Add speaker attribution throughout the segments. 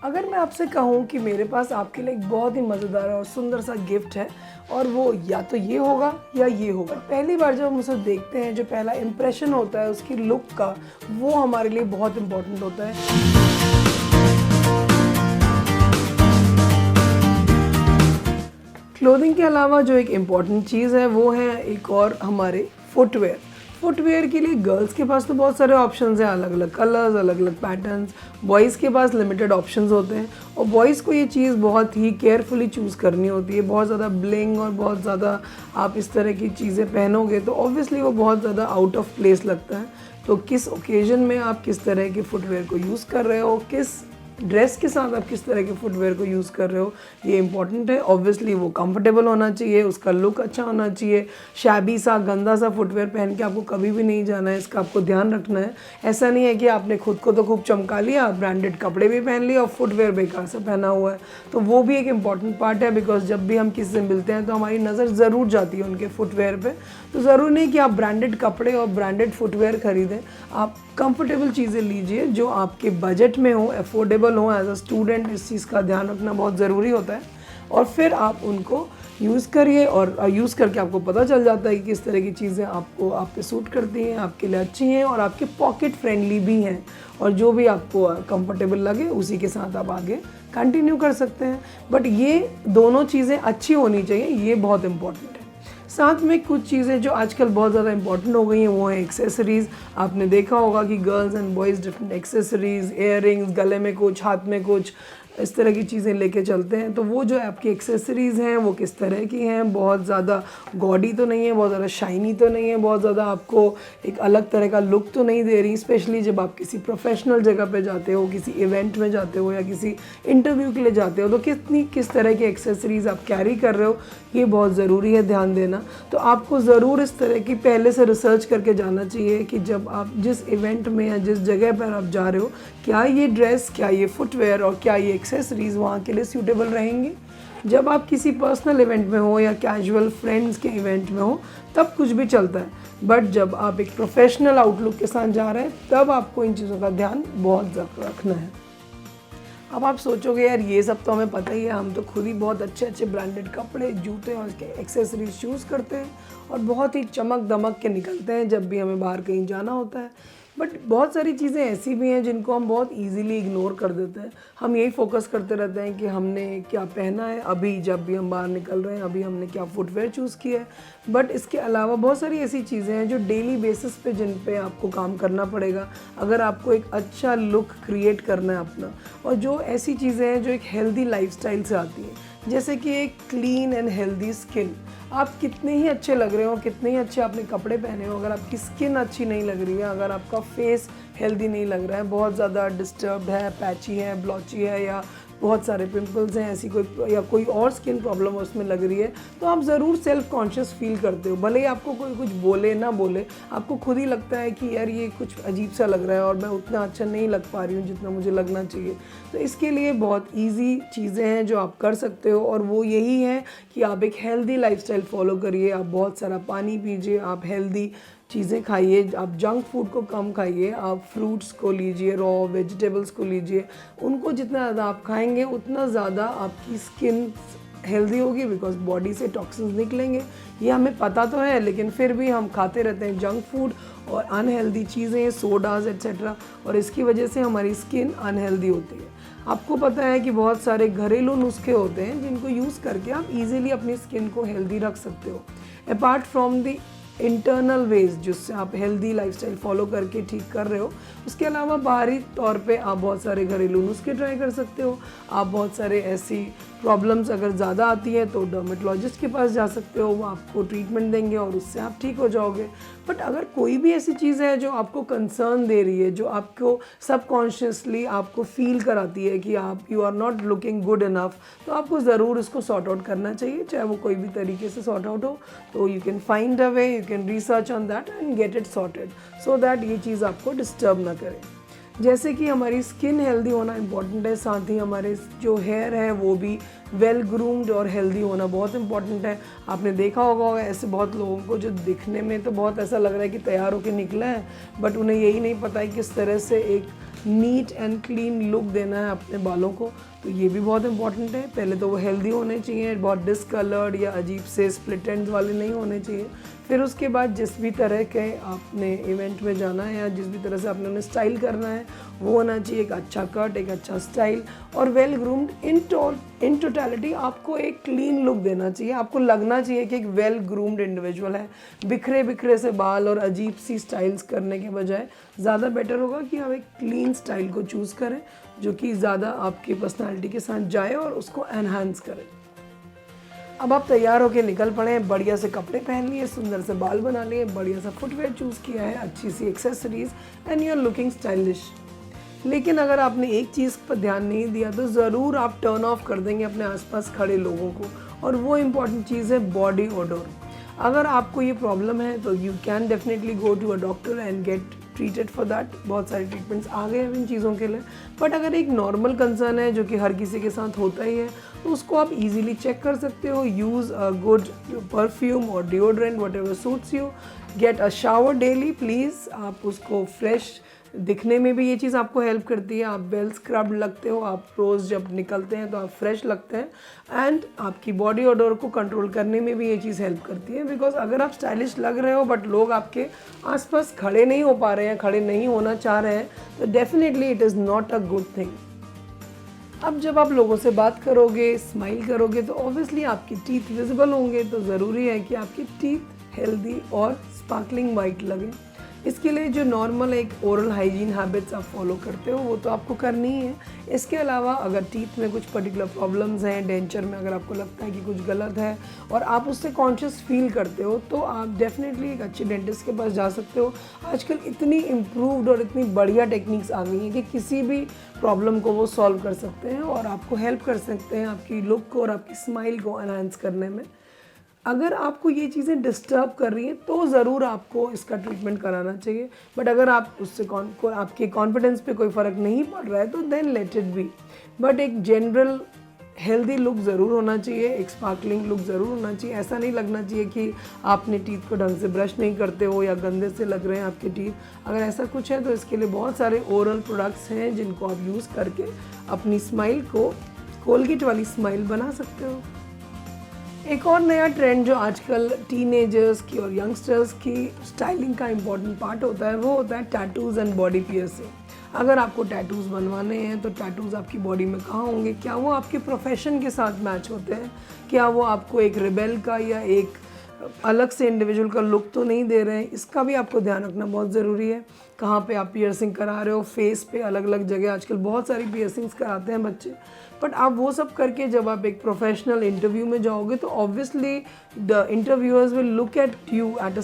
Speaker 1: अगर मैं आपसे कहूँ कि मेरे पास आपके लिए एक बहुत ही मज़ेदार और सुंदर सा गिफ्ट है और वो या तो ये होगा या ये होगा। पहली बार जब हम उसे देखते हैं, जो पहला इम्प्रेशन होता है उसकी लुक का, वो हमारे लिए बहुत इम्पोर्टेंट होता है। क्लोथिंग के अलावा जो एक इम्पॉर्टेंट चीज़ है वो है एक और हमारे फुटवेयर। फुटवेयर के लिए गर्ल्स के पास तो बहुत सारे ऑप्शंस हैं, अलग अलग कलर्स, अलग अलग पैटर्न्स। बॉयज़ के पास लिमिटेड ऑप्शंस होते हैं और बॉयज़ को ये चीज़ बहुत ही केयरफुली चूज़ करनी होती है। बहुत ज़्यादा ब्लिंग और बहुत ज़्यादा आप इस तरह की चीज़ें पहनोगे तो ऑब्वियसली वो बहुत ज़्यादा आउट ऑफ प्लेस लगता है। तो किस ओकेजन में आप किस तरह के फुटवेयर को यूज़ कर रहे हो, किस ड्रेस के साथ आप किस तरह के फुटवेयर को यूज़ कर रहे हो, ये इंपॉर्टेंट है। ऑब्वियसली वो कंफर्टेबल होना चाहिए, उसका लुक अच्छा होना चाहिए। शैबी सा गंदा सा फुटवेयर पहन के आपको कभी भी नहीं जाना है, इसका आपको ध्यान रखना है। ऐसा नहीं है कि आपने खुद को तो खूब चमका लिया, ब्रांडेड कपड़े भी पहन लिए और फुटवेयर बेकार से पहना हुआ है, तो वो भी एक इम्पॉर्टेंट पार्ट है। बिकॉज जब भी हम किसी से मिलते हैं तो हमारी नज़र ज़रूर जाती है उनके फुटवेयर पर। तो ज़रूरी नहीं कि आप ब्रांडेड कपड़े और ब्रांडेड फुटवेयर ख़रीदें, आप कंफर्टेबल चीज़ें लीजिए जो आपके बजट में हो, अफोर्डेबल हो। एज अ स्टूडेंट इस चीज़ का ध्यान रखना बहुत ज़रूरी होता है और फिर आप उनको यूज़ करिए और यूज़ करके आपको पता चल जाता है कि किस तरह की चीज़ें आपको आप पे सूट करती हैं, आपके लिए अच्छी हैं और आपके पॉकेट फ्रेंडली भी हैं। और जो भी आपको कंफर्टेबल लगे उसी के साथ आप आगे कंटिन्यू कर सकते हैं। बट ये दोनों चीज़ें अच्छी होनी चाहिए, ये बहुत इम्पॉर्टेंट है। साथ में कुछ चीज़ें जो आजकल बहुत ज़्यादा इंपॉर्टेंट हो गई हैं वो है एक्सेसरीज़। आपने देखा होगा कि girls and boys different accessories, earrings, गले में कुछ, हाथ में कुछ, इस तरह की चीज़ें लेके चलते हैं। तो वो जो आपकी एक्सेसरीज़ हैं वो किस तरह की हैं, बहुत ज़्यादा गॉडी तो नहीं है, बहुत ज़्यादा शाइनी तो नहीं है, बहुत ज़्यादा आपको एक अलग तरह का लुक तो नहीं दे रही। स्पेशली जब आप किसी प्रोफेशनल जगह पे जाते हो, किसी इवेंट में जाते हो या किसी इंटरव्यू के लिए जाते हो, तो किस तरह की एक्सेसरीज़ आप कैरी कर रहे हो, ये बहुत ज़रूरी है ध्यान देना। तो आपको ज़रूर इस तरह की पहले से रिसर्च करके जाना चाहिए कि जब आप जिस इवेंट में या जिस जगह पर आप जा रहे हो, क्या ये ड्रेस, क्या ये फुटवेयर और क्या ये एक्सेसरीज़ वहाँ के लिए सूटेबल रहेंगी। जब आप किसी पर्सनल इवेंट में हो या कैजुअल फ्रेंड्स के इवेंट में हो तब कुछ भी चलता है, बट जब आप एक प्रोफेशनल आउटलुक के साथ जा रहे हैं तब आपको इन चीज़ों का ध्यान बहुत ज़्यादा रखना है। अब आप सोचोगे यार ये सब तो हमें पता ही है, हम तो खुद ही बहुत अच्छे अच्छे ब्रांडेड कपड़े, जूते और उसके एक्सेसरीज यूज़ करते हैं और बहुत ही चमक दमक के निकलते हैं जब भी हमें बाहर कहीं जाना होता है। बट बहुत सारी चीज़ें ऐसी भी हैं जिनको हम बहुत इजीली इग्नोर कर देते हैं। हम यही फोकस करते रहते हैं कि हमने क्या पहना है अभी, जब भी हम बाहर निकल रहे हैं अभी हमने क्या फुटवेयर चूज़ किया है। बट इसके अलावा बहुत सारी ऐसी चीज़ें हैं जो डेली बेसिस पे जिन पे आपको काम करना पड़ेगा अगर आपको एक अच्छा लुक क्रिएट करना है अपना। और जो ऐसी चीज़ें हैं जो एक हेल्दी लाइफस्टाइल से आती हैं, जैसे कि एक क्लीन एंड हेल्दी स्किन। आप कितने ही अच्छे लग रहे हो, कितने ही अच्छे आपने कपड़े पहने हो, अगर आपकी स्किन अच्छी नहीं लग रही है, अगर आपका फेस हेल्दी नहीं लग रहा है, बहुत ज़्यादा डिस्टर्ब्ड है, पैची है, ब्लॉची है या बहुत सारे पिंपल्स हैं, ऐसी कोई या कोई और स्किन प्रॉब्लम उसमें लग रही है, तो आप ज़रूर सेल्फ कॉन्शियस फील करते हो। भले ही आपको कोई कुछ बोले ना बोले, आपको खुद ही लगता है कि यार ये कुछ अजीब सा लग रहा है और मैं उतना अच्छा नहीं लग पा रही हूँ जितना मुझे लगना चाहिए। तो इसके लिए बहुत ईजी चीज़ें हैं जो आप कर सकते हो और वो यही है कि आप एक हेल्दी लाइफस्टाइल फॉलो करिए, आप बहुत सारा पानी पीजिए, आप हेल्दी चीज़ें खाइए, आप जंक फूड को कम खाइए, आप फ्रूट्स को लीजिए, रॉ वेजिटेबल्स को लीजिए। उनको जितना ज़्यादा आप खाएंगे उतना ज़्यादा आपकी स्किन हेल्दी होगी, बिकॉज बॉडी से टॉक्सिन्स निकलेंगे। ये हमें पता तो है लेकिन फिर भी हम खाते रहते हैं जंक फूड और अनहेल्दी चीज़ें, सोडाज एट्सेट्रा, और इसकी वजह से हमारी स्किन अनहेल्दी होती है। आपको पता है कि बहुत सारे घरेलू नुस्खे होते हैं जिनको यूज़ करके आप इजीली अपनी स्किन को हेल्दी रख सकते हो। Apart from the internal ways जिससे आप हेल्दी लाइफस्टाइल फॉलो करके ठीक कर रहे हो, उसके अलावा बाहरी तौर पे आप बहुत सारे घरेलू नुस्खे ट्राई कर सकते हो। आप बहुत सारे ऐसी प्रॉब्लम्स अगर ज़्यादा आती है तो डर्मेटोलॉजिस्ट के पास जा सकते हो, वो आपको ट्रीटमेंट देंगे और उससे आप ठीक हो जाओगे। बट अगर कोई भी ऐसी चीज़ है जो आपको कंसर्न दे रही है, जो आपको सबकॉन्शियसली आपको फील कराती है कि आप you are not looking good enough, तो आपको ज़रूर इसको सॉर्ट आउट करना चाहिए, चाहे वो कोई भी तरीके से सॉर्ट आउट हो। तो you can find a way, you can research on that and get it sorted so that ये चीज़ आपको डिस्टर्ब ना करे। जैसे कि हमारी स्किन हेल्दी होना इम्पॉर्टेंट है, साथ ही हमारे जो हेयर है वो भी वेल ग्रूम्ड और हेल्दी होना बहुत इम्पॉर्टेंट है। आपने देखा होगा ऐसे बहुत लोगों को जो दिखने में तो बहुत ऐसा लग रहा है कि तैयार होकर निकला है, बट उन्हें यही नहीं पता है किस तरह से एक नीट एंड क्लीन लुक देना है अपने बालों को, तो ये भी बहुत इंपॉर्टेंट है। पहले तो वो हेल्दी होने चाहिए, बहुत डिसकलर्ड या अजीब से स्प्लिट एंड्स वाले नहीं होने चाहिए। फिर उसके बाद जिस भी तरह के आपने इवेंट में जाना है या जिस भी तरह से आपने उन्हें स्टाइल करना है वो होना चाहिए एक अच्छा कट, एक अच्छा स्टाइल और वेल ग्रूम्ड। इन टोटलिटी आपको एक क्लीन लुक देना चाहिए, आपको लगना चाहिए कि एक वेल ग्रूम्ड इंडिविजुअल है। बिखरे बिखरे से बाल और अजीब सी स्टाइल्स करने के बजाय ज़्यादा बेटर होगा कि आप एक क्लीन स्टाइल को चूज़ करें जो कि ज़्यादा आपकी पर्सनालिटी के साथ जाए और उसको एनहांस करे। अब आप तैयार होके निकल पड़े हैं, बढ़िया से कपड़े पहन लिए, सुंदर से बाल बना लिए, बढ़िया सा फुटवेयर चूज़ किया है, अच्छी सी accessories and you are looking stylish. लेकिन अगर आपने एक चीज़ पर ध्यान नहीं दिया तो ज़रूर आप टर्न ऑफ कर देंगे अपने आसपास खड़े लोगों को, और वो इम्पॉर्टेंट चीज़ है बॉडी ओडोर। अगर आपको ये प्रॉब्लम है तो you can definitely go to a doctor and get treated for that. बहुत सारे ट्रीटमेंट्स आ गए हैं इन चीज़ों के लिए, बट अगर एक नॉर्मल कंसर्न है जो कि हर किसी के साथ होता ही है तो उसको आप इजीली चेक कर सकते हो। यूज़ अ गुड परफ्यूम और deodorant what ever suits you, get a shower daily please. आप उसको फ्रेश दिखने में भी ये चीज़ आपको हेल्प करती है, आप वेल स्क्रब लगते हो, आप रोज़ जब निकलते हैं तो आप फ्रेश लगते हैं एंड आपकी बॉडी ओडोर को कंट्रोल करने में भी ये चीज़ हेल्प करती है। बिकॉज अगर आप स्टाइलिश लग रहे हो बट लोग आपके आसपास खड़े नहीं हो पा रहे हैं, खड़े नहीं होना चाह रहे हैं, तो definitely it is not a good thing. अब जब आप लोगों से बात करोगे, स्माइल करोगे, तो ऑब्वियसली आपके टीथ विजिबल होंगे, तो ज़रूरी है कि आपके टीथ हेल्दी और स्पार्कलिंग वाइट लगे। इसके लिए जो नॉर्मल एक ओरल हाइजीन हैबिट्स आप फॉलो करते हो वो तो आपको करनी ही है। इसके अलावा अगर टीथ में कुछ पर्टिकुलर प्रॉब्लम्स हैं, डेंचर में अगर आपको लगता है कि कुछ गलत है और आप उससे कॉन्शियस फील करते हो तो आप डेफिनेटली एक अच्छे डेंटिस्ट के पास जा सकते हो। आजकल इतनी इम्प्रूव्ड और इतनी बढ़िया टेक्निक्स आ गई हैं कि किसी भी प्रॉब्लम को वो सॉल्व कर सकते हैं और आपको हेल्प कर सकते हैं आपकी लुक को और आपकी स्माइल को एनहांस करने में। अगर आपको ये चीज़ें डिस्टर्ब कर रही हैं तो ज़रूर आपको इसका ट्रीटमेंट कराना चाहिए, बट अगर आप उससे आपके कॉन्फिडेंस पे कोई फ़र्क नहीं पड़ रहा है तो then let it be. But एक जनरल हेल्दी लुक ज़रूर होना चाहिए, एक स्पार्कलिंग लुक ज़रूर होना चाहिए। ऐसा नहीं लगना चाहिए कि आपने टीथ को ढंग से ब्रश नहीं करते हो या गंदे से लग रहे हैं आपके टीथ। अगर ऐसा कुछ है तो इसके लिए बहुत सारे ओरल प्रोडक्ट्स हैं जिनको आप यूज़ करके अपनी स्माइल को कोलगेट वाली स्माइल बना सकते हो। एक और नया ट्रेंड जो आजकल टीनेजर्स की और यंगस्टर्स की स्टाइलिंग का इम्पॉर्टेंट पार्ट होता है वो होता है टैटूज़ एंड बॉडी पियर्सिंग। अगर आपको टैटूज़ बनवाने हैं तो टैटूज़ आपकी बॉडी में कहाँ होंगे, क्या वो आपके प्रोफेशन के साथ मैच होते हैं, क्या वो आपको एक रिबेल का या एक अलग से इंडिविजुअल का लुक तो नहीं दे रहे हैं, इसका भी आपको ध्यान रखना बहुत ज़रूरी है। कहाँ पे आप पियर्सिंग करा रहे हो, फेस पे अलग अलग जगह आजकल बहुत सारी पियर्सिंग्स कराते हैं बच्चे, बट आप वो सब करके जब आप एक प्रोफेशनल इंटरव्यू में जाओगे तो obviously the interviewers will look at you at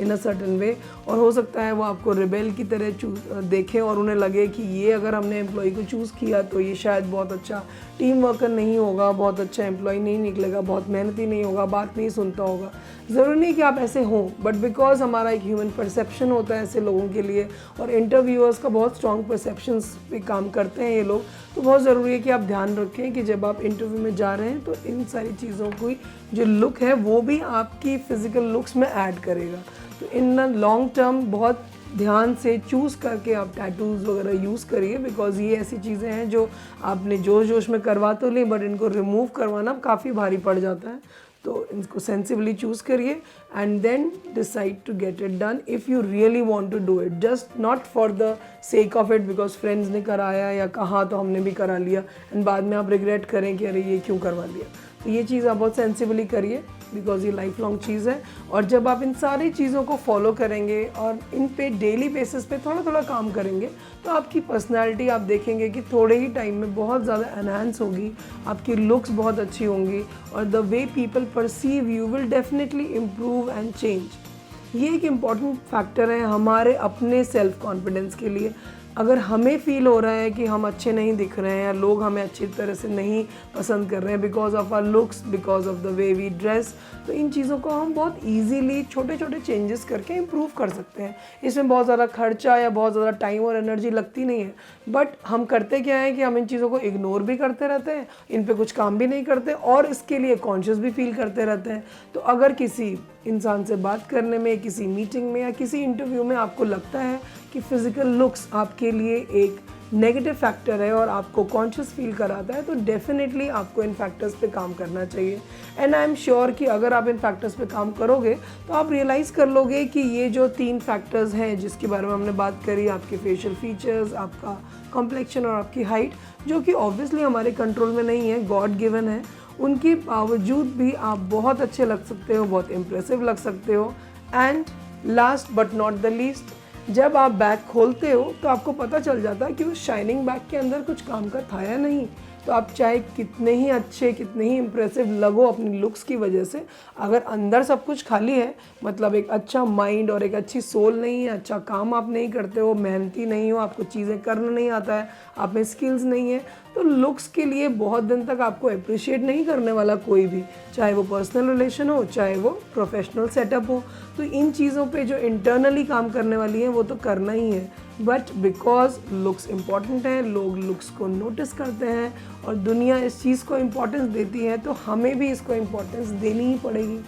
Speaker 1: in a certain way, और हो सकता है वो आपको रिबेल की तरह देखें और उन्हें लगे कि ये अगर हमने एम्प्लॉय को चूज़ किया तो ये शायद बहुत अच्छा टीम वर्कर नहीं होगा, बहुत अच्छा एम्प्लॉय नहीं निकलेगा, बहुत मेहनती नहीं होगा, बात नहीं सुनता होगा। ज़रूरी नहीं कि आप ऐसे हों, बट बिकॉज हमारा एक ह्यूमन परसेप्शन होता है ऐसे लोगों के लिए और इंटरव्यूअर्स का बहुत स्ट्रॉन्ग परसेप्शंस पे काम करते हैं ये लोग, तो बहुत ज़रूरी है कि आप ध्यान रखें कि जब आप इंटरव्यू में जा रहे हैं तो इन सारी चीज़ों की जो लुक है वो भी आपकी फ़िज़िकल लुक्स में ऐड करेगा। तो इन लॉन्ग टर्म बहुत ध्यान से चूज़ करके आप टैटूज़ वगैरह यूज़ करिए, बिकॉज़ ये ऐसी चीज़ें हैं जो आपने जोश जोश में करवा तो ली बट इनको रिमूव करवाना काफ़ी भारी पड़ जाता है। तो इनको सेंसिबली चूज़ करिए and then decide to get it done if you really want to do it, just not for the sake of it because friends ने कराया या कहा तो हमने भी करा लिया एंड बाद में आप रिग्रेट करें कि अरे ये क्यों करवा लिया। तो ये चीज़ आप बहुत सेंसिबली करिए बिकॉज ये लाइफ लॉन्ग चीज़ है, और जब आप इन सारी चीज़ों को फॉलो करेंगे और इन पे डेली बेसिस पे थोड़ा थोड़ा काम करेंगे तो आपकी पर्सनालिटी आप देखेंगे कि थोड़े ही टाइम में बहुत ज़्यादा एनहांस होगी, आपकी लुक्स बहुत अच्छी होंगी और the way people perceive you will definitely improve and change. ये एक इम्पॉर्टेंट फैक्टर है हमारे अपने सेल्फ कॉन्फिडेंस के लिए। अगर हमें फील हो रहा है कि हम अच्छे नहीं दिख रहे हैं या लोग हमें अच्छी तरह से नहीं पसंद कर रहे हैं because of our looks, because of the way we dress, तो इन चीज़ों को हम बहुत इजीली छोटे छोटे चेंजेस करके इम्प्रूव कर सकते हैं। इसमें बहुत ज़्यादा खर्चा या बहुत ज़्यादा टाइम और एनर्जी लगती नहीं है, बट हम करते क्या है कि हम इन चीज़ों को इग्नोर भी करते रहते हैं, इन पे कुछ काम भी नहीं करते और इसके लिए कॉन्शियस भी फील करते रहते हैं। तो अगर किसी इंसान से बात करने में, किसी मीटिंग में या किसी इंटरव्यू में आपको लगता है कि फ़िज़िकल लुक्स आपके लिए एक नेगेटिव फैक्टर है और आपको कॉन्शियस फील कराता है, तो डेफिनेटली आपको इन फैक्टर्स पे काम करना चाहिए। एंड आई एम श्योर कि अगर आप इन फैक्टर्स पे काम करोगे तो आप रियलाइज़ कर लोगे कि ये जो 3 फैक्टर्स हैं जिसके बारे में हमने बात करी, आपके फेशियल फीचर्स, आपका कॉम्प्लेक्शन और आपकी हाइट, जो कि ऑब्वियसली हमारे कंट्रोल में नहीं है, गॉड गिवन है, उनके बावजूद भी आप बहुत अच्छे लग सकते हो, बहुत इम्प्रेसिव लग सकते हो। And last but not the least, जब आप बैग खोलते हो तो आपको पता चल जाता है कि उस शाइनिंग बैग के अंदर कुछ काम का था या नहीं। तो आप चाहे कितने ही अच्छे, कितने ही इम्प्रेसिव लगो अपनी लुक्स की वजह से, अगर अंदर सब कुछ खाली है, मतलब एक अच्छा माइंड और एक अच्छी सोल नहीं है, अच्छा काम आप नहीं करते हो, मेहनती नहीं हो, आपको चीज़ें करना नहीं आता है, आप में स्किल्स नहीं है, तो लुक्स के लिए बहुत दिन तक आपको अप्रिशिएट नहीं करने वाला कोई भी, चाहे वो पर्सनल रिलेशन हो, चाहे वो प्रोफेशनल सेटअप हो। तो इन चीज़ों पे जो इंटरनली काम करने वाली हैं वो तो करना ही है, बट बिकॉज लुक्स इम्पॉर्टेंट है, लोग लुक्स को नोटिस करते हैं और दुनिया इस चीज़ को इम्पोर्टेंस देती है, तो हमें भी इसको इम्पोर्टेंस देनी ही पड़ेगी।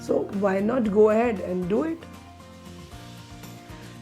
Speaker 1: So why not go ahead and do it.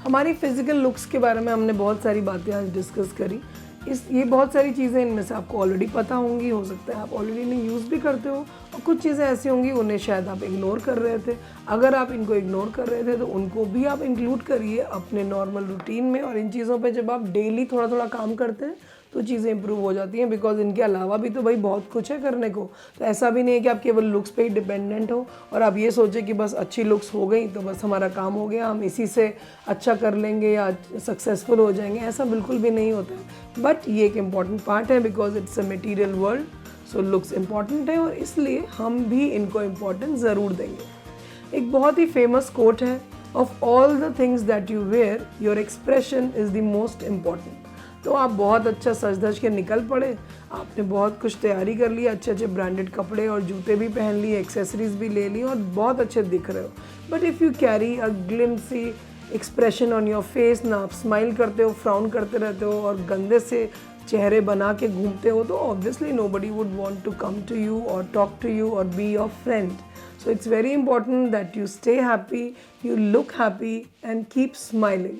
Speaker 1: हमारी फिजिकल लुक्स के बारे में हमने बहुत सारी बातें आज डिस्कस करी। ये बहुत सारी चीज़ें इनमें से आपको ऑलरेडी पता होंगी, हो सकता है आप ऑलरेडी इन्हें यूज़ भी करते हो, और कुछ चीज़ें ऐसी होंगी उन्हें शायद आप इग्नोर कर रहे थे। अगर आप इनको इग्नोर कर रहे थे तो उनको भी आप इंक्लूड करिए अपने नॉर्मल रूटीन में, और इन चीज़ों पे जब आप डेली थोड़ा थोड़ा काम करते हैं तो चीज़ें इंप्रूव हो जाती हैं, बिकॉज इनके अलावा भी तो भाई बहुत कुछ है करने को। तो ऐसा भी नहीं है कि आप केवल लुक्स पे ही डिपेंडेंट हो और आप ये सोचें कि बस अच्छी लुक्स हो गई तो बस हमारा काम हो गया, हम इसी से अच्छा कर लेंगे या सक्सेसफुल हो जाएंगे, ऐसा बिल्कुल भी नहीं होता है। बट ये एक इम्पॉर्टेंट पार्ट है, because it's a material world, so looks important है और इसलिए हम भी इनको इम्पॉर्टेंस ज़रूर देंगे। एक बहुत ही फेमस कोट है, of all the things that you wear your expression is the most important. तो आप बहुत अच्छा सज धज के निकल पड़े, आपने बहुत कुछ तैयारी कर ली, अच्छे अच्छे ब्रांडेड कपड़े और जूते भी पहन लिए, एक्सेसरीज भी ले ली और बहुत अच्छे दिख रहे हो, but if you carry a glimsy expression on your face, ना आप स्माइल करते हो, फ्राउन करते रहते हो और गंदे से चेहरे बना के घूमते हो, तो obviously nobody would want to come to you और टॉक टू यू और be your friend. So it's very important that you stay happy, you look happy and keep smiling.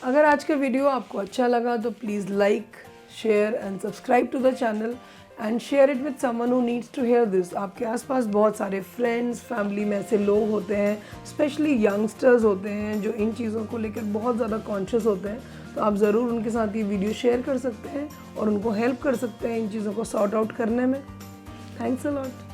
Speaker 1: अगर आज का वीडियो आपको अच्छा लगा तो please like, share and subscribe to the channel and share it with someone who needs to hear this. आपके आसपास बहुत सारे फ्रेंड्स, फैमिली में ऐसे लोग होते हैं, स्पेशली यंगस्टर्स होते हैं जो इन चीज़ों को लेकर बहुत ज़्यादा कॉन्शियस होते हैं, तो आप ज़रूर उनके साथ ये वीडियो शेयर कर सकते हैं और उनको हेल्प कर सकते हैं इन चीज़ों को सॉर्ट आउट करने में। Thanks a lot.